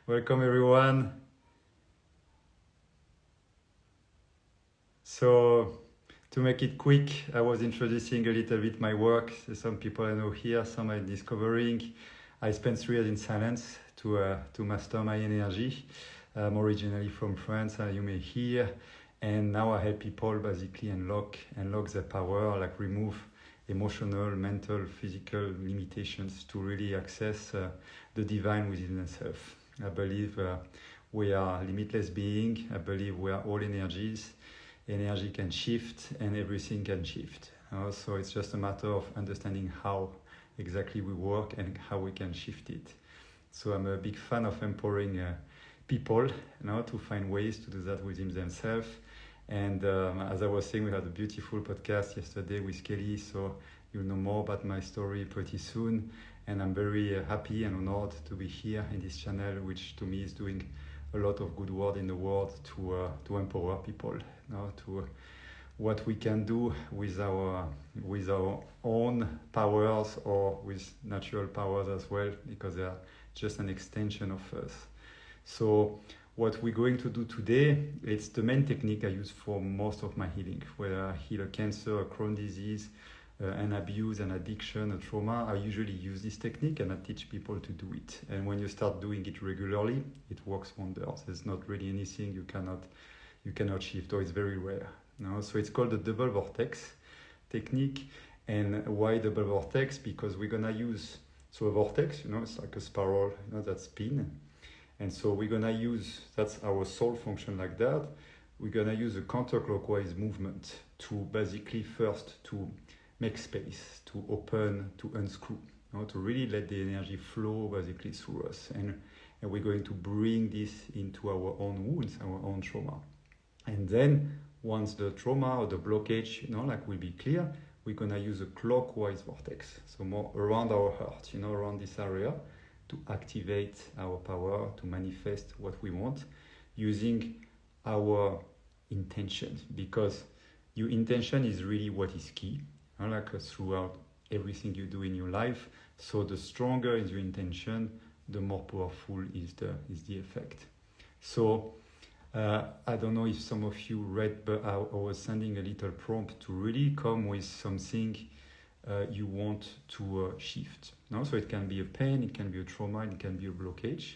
Welcome everyone. So, to make it quick, I was introducing a little bit my work. Some people I know here, some I'm discovering. I spent 3 years in silence to master my energy. I'm originally from France, you may hear, and now I help people basically unlock their power, like remove emotional, mental, physical limitations to really access the divine within themselves. I believe we are limitless being. I believe we are all energies. Energy can shift and everything can shift. So it's just a matter of understanding how exactly we work and how we can shift it. So I'm a big fan of empowering people to find ways to do that within themselves. And as I was saying, we had a beautiful podcast yesterday with Kelly, so you'll know more about my story pretty soon. And I'm very happy and honored to be here in this channel, which to me is doing a lot of good work in the world to empower people, to what we can do with our own powers or with natural powers as well, because they are just an extension of us. So what we're going to do today, it's the main technique I use for most of my healing. Whether I heal a cancer, a Crohn disease, an abuse, an addiction, a trauma, I usually use this technique and I teach people to do it. And when you start doing it regularly, it works wonders. There's not really anything you cannot shift, or it's very rare. So it's called the double vortex technique. And why double vortex? Because we're gonna use, so a vortex, it's like a spiral, that spin. And so we're gonna use, that's our soul function like that. We're gonna use a counterclockwise movement to basically first to make space, to open, to unscrew, to really let the energy flow basically through us. And we're going to bring this into our own wounds, our own trauma. And then once the trauma or the blockage, will be clear, we're gonna use a clockwise vortex. So more around our heart, around this area, to activate our power, to manifest what we want, using our intention. Because your intention is really what is key. Throughout everything you do in your life. So the stronger is your intention, the more powerful is the effect. So I don't know if some of you read, but I was sending a little prompt to really come with something you want to shift. So it can be a pain, it can be a trauma, it can be a blockage.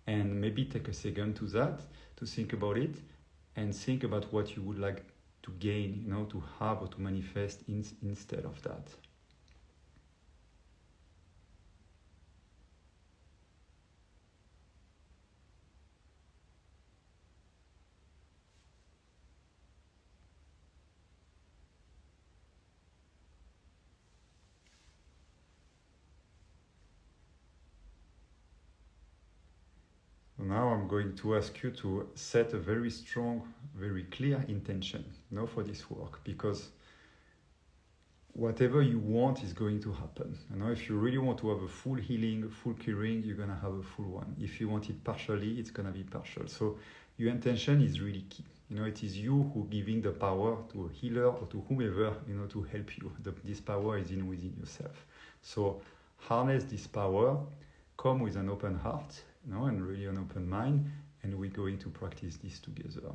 And maybe take a second to that, to think about it, and think about what you would like to gain, to have or to manifest instead of that. So now I'm going to ask you to set a very strong, very clear intention, for this work, because whatever you want is going to happen. If you really want to have a full healing, a full curing, you're going to have a full one. If you want it partially, it's going to be partial. So your intention is really key. It is you who giving the power to a healer or to whomever, to help you. This power is within yourself. So harness this power, come with an open heart, and really an open mind, and we're going to practice this together.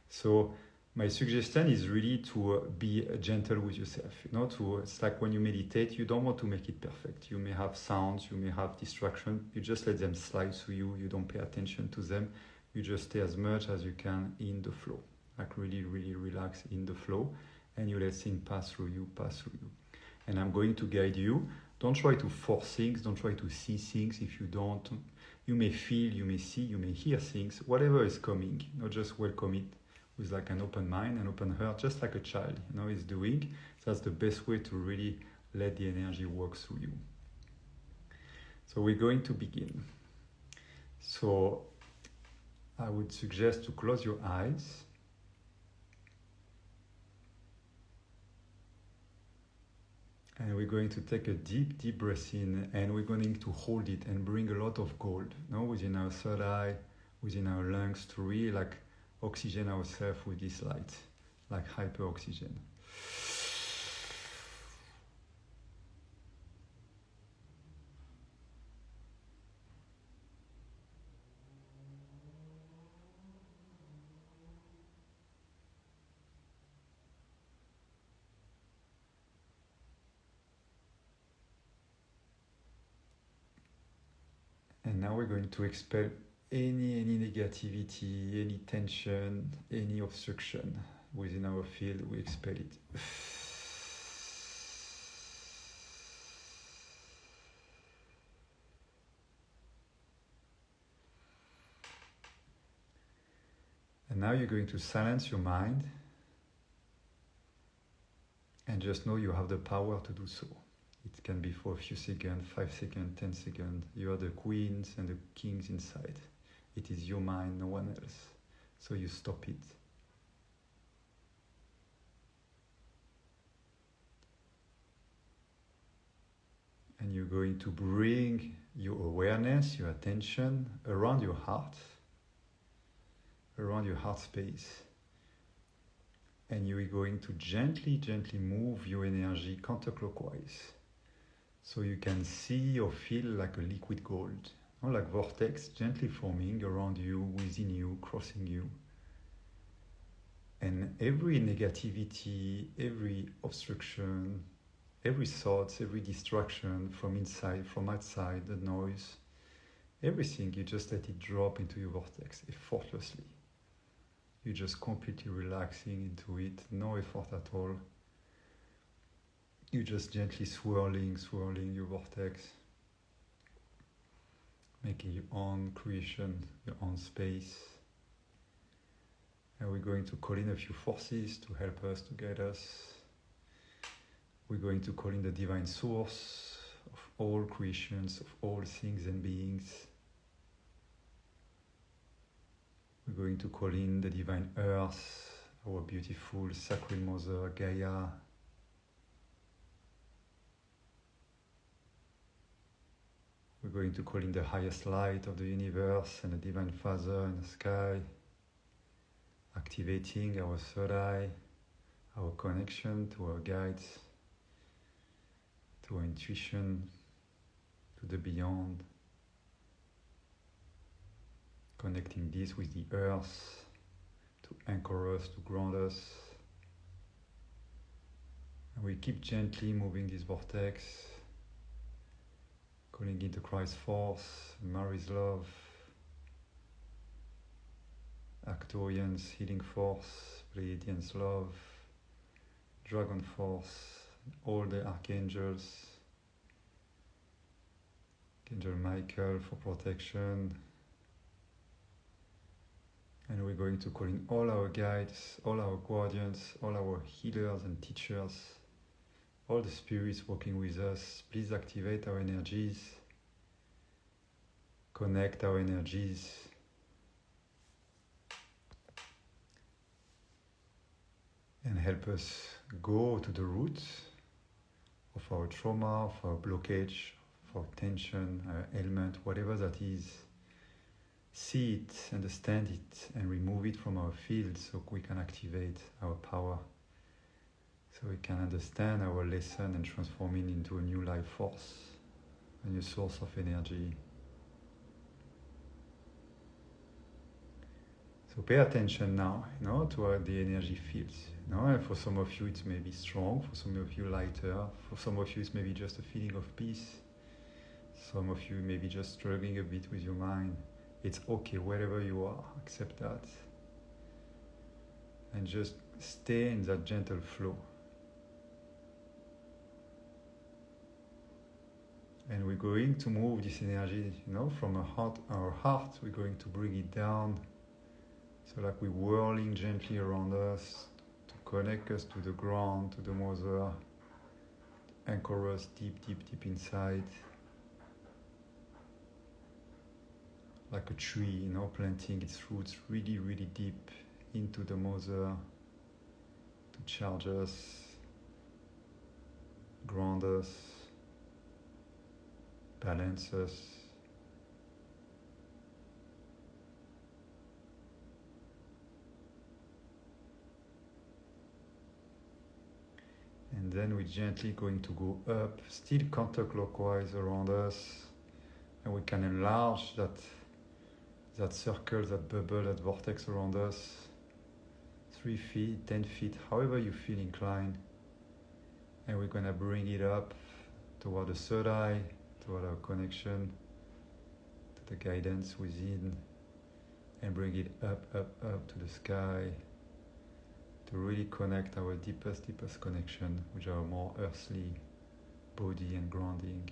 So my suggestion is really to be gentle with yourself. It's like when you meditate, you don't want to make it perfect. You may have sounds, you may have distraction. You just let them slide through you. You don't pay attention to them. You just stay as much as you can in the flow. Like really, really relax in the flow, and you let things pass through you. And I'm going to guide you. Don't try to force things. Don't try to see things if you don't. You may feel, you may see, you may hear things. Whatever is coming, just welcome it with like an open mind, an open heart, just like a child, is doing. That's the best way to really let the energy work through you. So we're going to begin. So I would suggest to close your eyes. And we're going to take a deep, deep breath in, and we're going to hold it and bring a lot of gold, within our third eye, within our lungs, to really like oxygen ourselves with this light, like hyper-oxygen. now we're going to expel any negativity, any tension, any obstruction within our field. We expel it. And now you're going to silence your mind and just know you have the power to do so. It can be for a few seconds, 5 seconds, 10 seconds. You are the queens and the kings inside. It is your mind, no one else. So you stop it. And you're going to bring your awareness, your attention around your heart, around your heart space. And you are going to gently move your energy counterclockwise. So you can see or feel like a liquid gold, like vortex gently forming around you, within you, crossing you. And every negativity, every obstruction, every thought, every distraction from inside, from outside, the noise, everything, you just let it drop into your vortex effortlessly. You're just completely relaxing into it, no effort at all. You're just gently swirling your vortex, making your own creation, your own space. And we're going to call in a few forces to help us, to guide us. We're going to call in the divine source of all creations, of all things and beings. We're going to call in the divine earth, our beautiful sacred mother, Gaia. We're going to call in the highest light of the universe and the divine Father in the sky, activating our third eye, our connection to our guides, to our intuition, to the beyond. Connecting this with the earth to anchor us, to ground us. And we keep gently moving this vortex, calling into Christ's force, Mary's love, Arcturian's healing force, Pleiadian's love, Dragon force, all the archangels, Archangel Michael for protection. And we're going to call in all our guides, all our guardians, all our healers and teachers, all the spirits working with us. Please activate our energies, connect our energies, and help us go to the roots of our trauma, of our blockage, of our tension, our ailment, whatever that is. See it, understand it, and remove it from our field so we can activate our power, so we can understand our lesson and transform it into a new life force, a new source of energy. So pay attention now, to how the energy feels. And for some of you it's maybe strong, for some of you lighter, for some of you it's maybe just a feeling of peace. Some of you maybe just struggling a bit with your mind. It's okay, wherever you are, accept that. And just stay in that gentle flow. And we're going to move this energy, from our heart, we're going to bring it down. So like we're whirling gently around us to connect us to the ground, to the mother, anchor us deep inside. Like a tree, planting its roots really deep into the mother to charge us, ground us, balance us. And then we're gently going to go up, still counterclockwise around us, and we can enlarge that circle, that bubble, that vortex around us, 3 feet, 10 feet, however you feel inclined. And we're going to bring it up toward the third eye, toward our connection to the guidance within, and bring it up, up, up to the sky, to really connect our deepest connection with our more earthly body and grounding.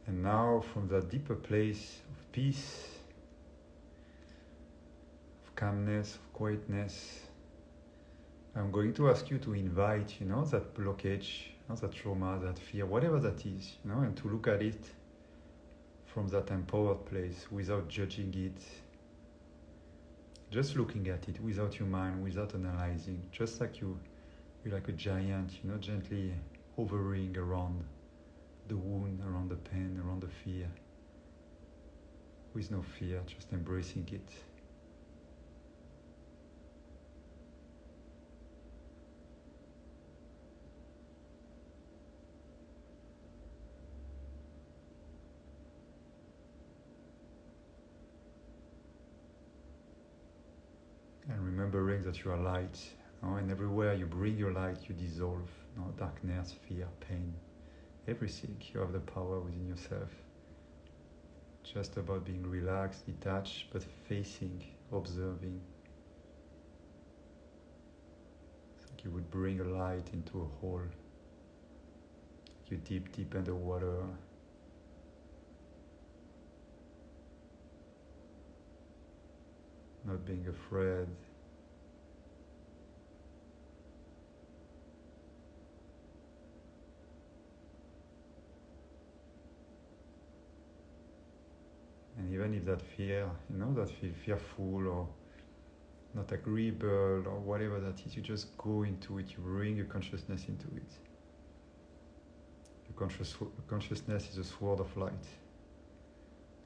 And now, from that deeper place of peace, of calmness, of quietness, I'm going to ask you to invite, that blockage, that trauma, that fear, whatever that is, and to look at it from that empowered place without judging it, just looking at it without your mind, without analyzing, just like you're like a giant, gently hovering around the wound, around the pain, around the fear, with no fear, just embracing it. And remembering that you are light, and everywhere you bring your light, you dissolve darkness, fear, pain, everything. You have the power within yourself. Just about being relaxed, detached, but facing, observing. It's like you would bring a light into a hole. You deep underwater. Not being afraid. And even if that fear, that feel fearful or not agreeable or whatever that is, you just go into it, you bring your consciousness into it. Your consciousness is a sword of light,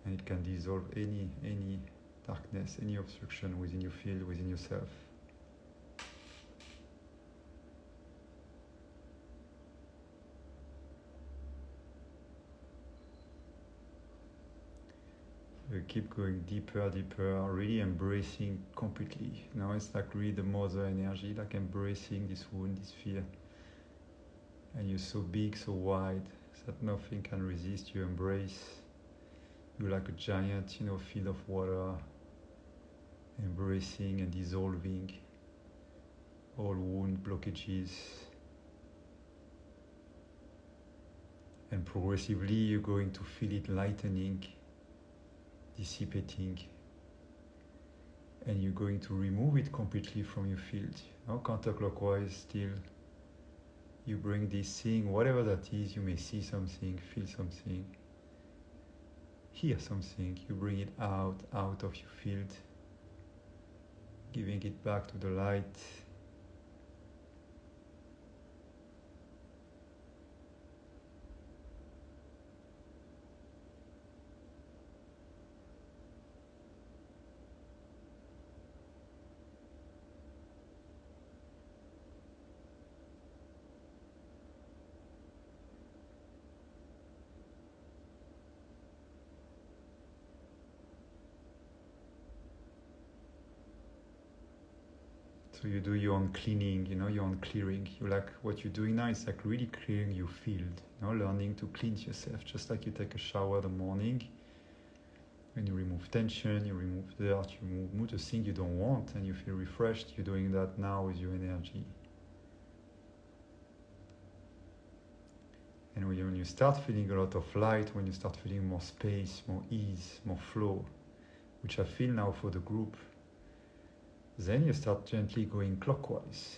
and it can dissolve any darkness, any obstruction within your field, within yourself. You keep going deeper, really embracing completely. Now it's like really the mother energy, like embracing this wound, this fear. And you're so big, so wide, that nothing can resist. You embrace. You're like a giant, field of water, embracing and dissolving all wound blockages. And progressively you're going to feel it lightening, dissipating, and you're going to remove it completely from your field. Counterclockwise still. You bring this thing, whatever that is, you may see something, feel something, hear something, you bring it out of your field, giving it back to the light. So you do your own cleaning, your own clearing. You like what you're doing now is like really clearing your field, learning to cleanse yourself, just like you take a shower in the morning. When you remove tension, you remove dirt, you remove the thing you don't want, and you feel refreshed. You're doing that now with your energy. And when you start feeling a lot of light, when you start feeling more space, more ease, more flow, which I feel now for the group, then you start gently going clockwise.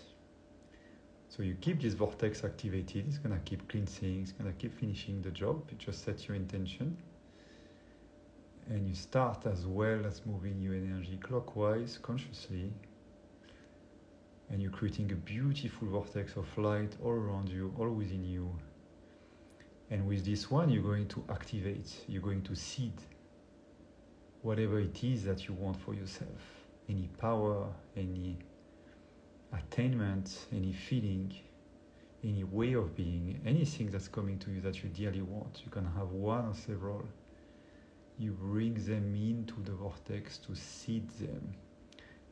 So you keep this vortex activated, it's going to keep cleansing, it's going to keep finishing the job. You just set your intention. And you start as well as moving your energy clockwise, consciously. And you're creating a beautiful vortex of light all around you, all within you. And with this one, you're going to activate, you're going to seed whatever it is that you want for yourself. Any power, any attainment, any feeling, any way of being, anything that's coming to you that you dearly want. You can have one or several. you bring them into the vortex to seed them,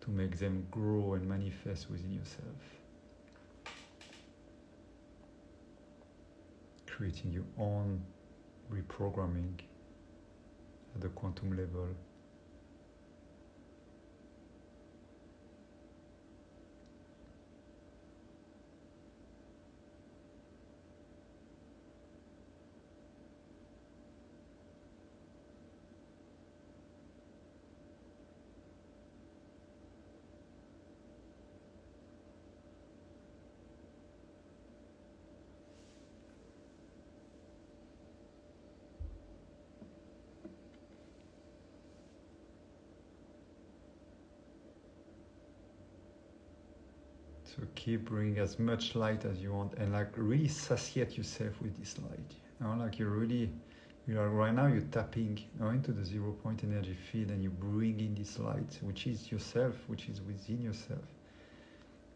to make them grow and manifest within yourself. Creating your own reprogramming at the quantum level. So keep bringing as much light as you want, and like really satiate yourself with this light. You know, like you are right now, you're tapping into the 0 point energy field, and you bring in this light, which is yourself, which is within yourself.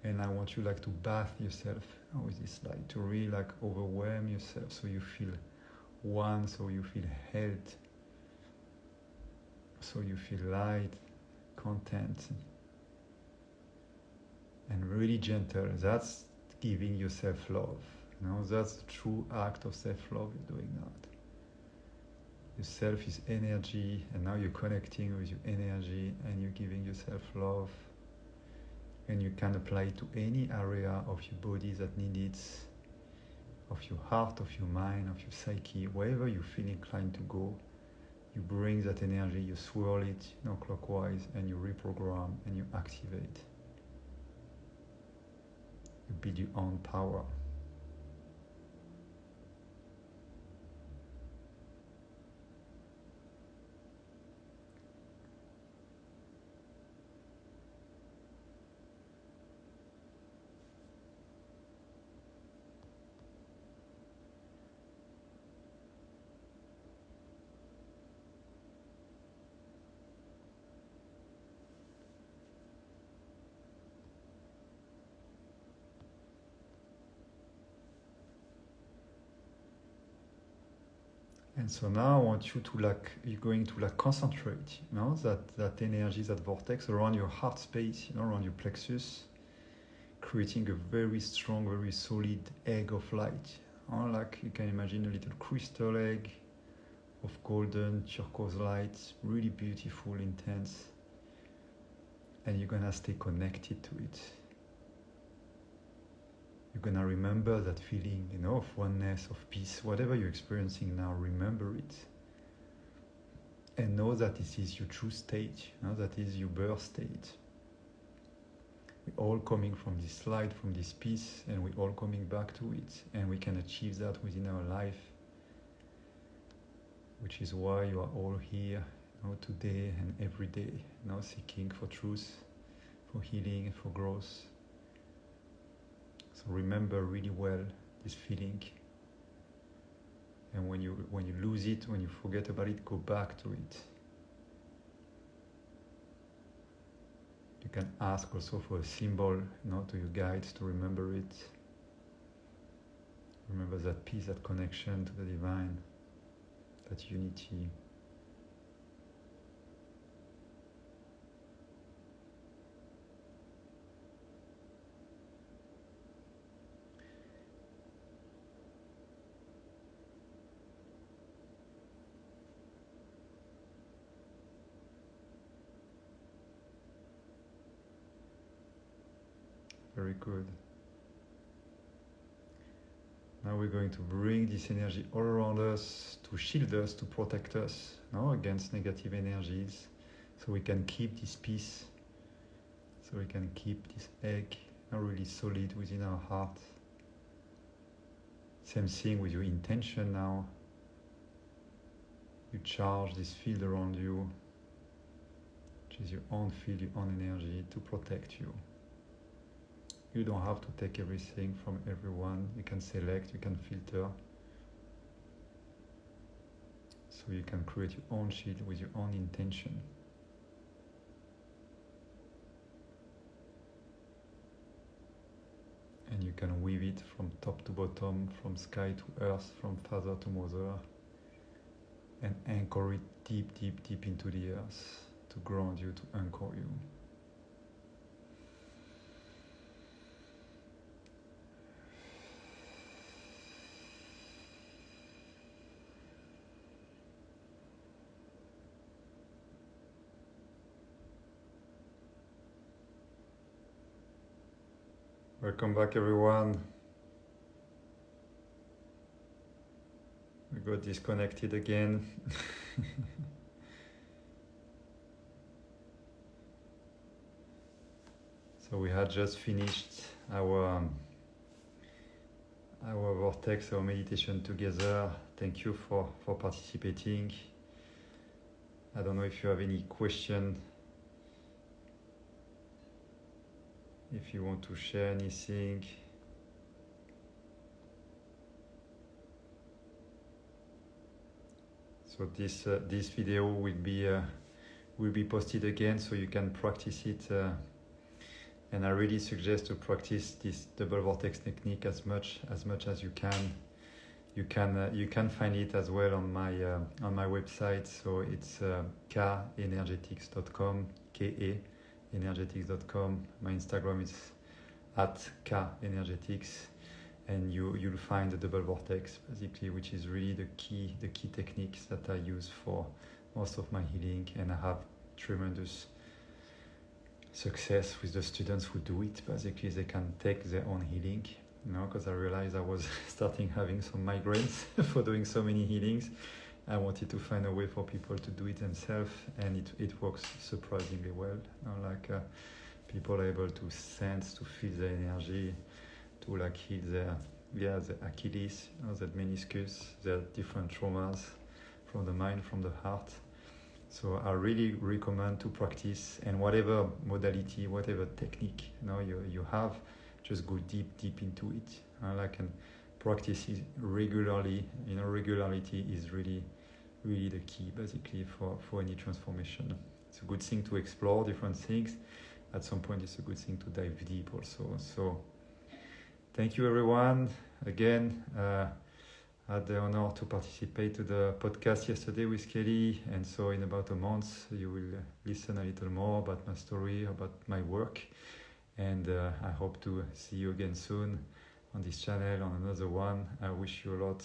And I want you like to bath yourself with this light, to really like overwhelm yourself, so you feel one, so you feel held, so you feel light, content, and really gentle. That's giving yourself love. You know, that's the true act of self-love. You're doing that. Yourself is energy, and now you're connecting with your energy, and you're giving yourself love. And you can apply it to any area of your body that needs it, of your heart, of your mind, of your psyche, wherever you feel inclined to go. You bring that energy, you swirl it, clockwise, and you reprogram and you activate. You build your own power. And so now I want you to you're going to concentrate, that energy, that vortex around your heart space, around your plexus, creating a very strong, very solid egg of light. Like you can imagine a little crystal egg of golden turquoise light, really beautiful, intense. And you're gonna stay connected to it. You're gonna remember that feeling, of oneness, of peace, whatever you're experiencing now, remember it. And know that this is your true state, that is your birth state. We're all coming from this light, from this peace, and we're all coming back to it. And we can achieve that within our life, which is why you are all here, today and every day, seeking for truth, for healing, and for growth. So remember really well this feeling, and when you lose it, when you forget about it, go back to it. You can ask also for a symbol, to your guides to remember it. Remember that peace, that connection to the divine, that unity. Very good. Now we're going to bring this energy all around us to shield us, to protect us against negative energies, so we can keep this peace, so we can keep this egg really solid within our heart. Same thing with your intention now. You charge this field around you, which is your own field, your own energy, to protect you. You don't have to take everything from everyone. You can select, you can filter. So you can create your own shield with your own intention. And you can weave it from top to bottom, from sky to earth, from father to mother, and anchor it deep, deep, deep into the earth to ground you, to anchor you. Welcome back, everyone. We got disconnected again. So we had just finished our Vortex, our meditation together. Thank you for participating. I don't know if you have any question, if you want to share anything. So this video will be posted again, so you can practice it. And I really suggest to practice this double vortex technique as much as you can. You can find it as well on my website. So it's kenergetics.com, KE energetics.com. My Instagram is @kenergetics, and you'll find the double vortex basically, which is really the key techniques that I use for most of my healing, and I have tremendous success with the students who do it. Basically, they can take their own healing, because I realized I was starting having some migraines for doing so many healings. I wanted to find a way for people to do it themselves, and it works surprisingly well. People are able to sense, to feel the energy, to heal their Achilles, their meniscus, their different traumas from the mind, from the heart. So I really recommend to practice, and whatever modality, whatever technique you have, just go deep into it. And practice it regularly. Regularity is really the key basically for any transformation. It's a good thing to explore different things. At some point, it's a good thing to dive deep also. So thank you, everyone. Again, I had the honor to participate to the podcast yesterday with Kelly, and so in about a month you will listen a little more about my story, about my work, and I hope to see you again soon on this channel, on another one. I wish you a lot,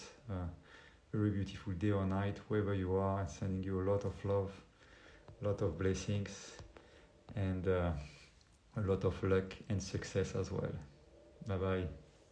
very beautiful day or night, wherever you are, and sending you a lot of love, a lot of blessings, and a lot of luck and success as well. Bye bye.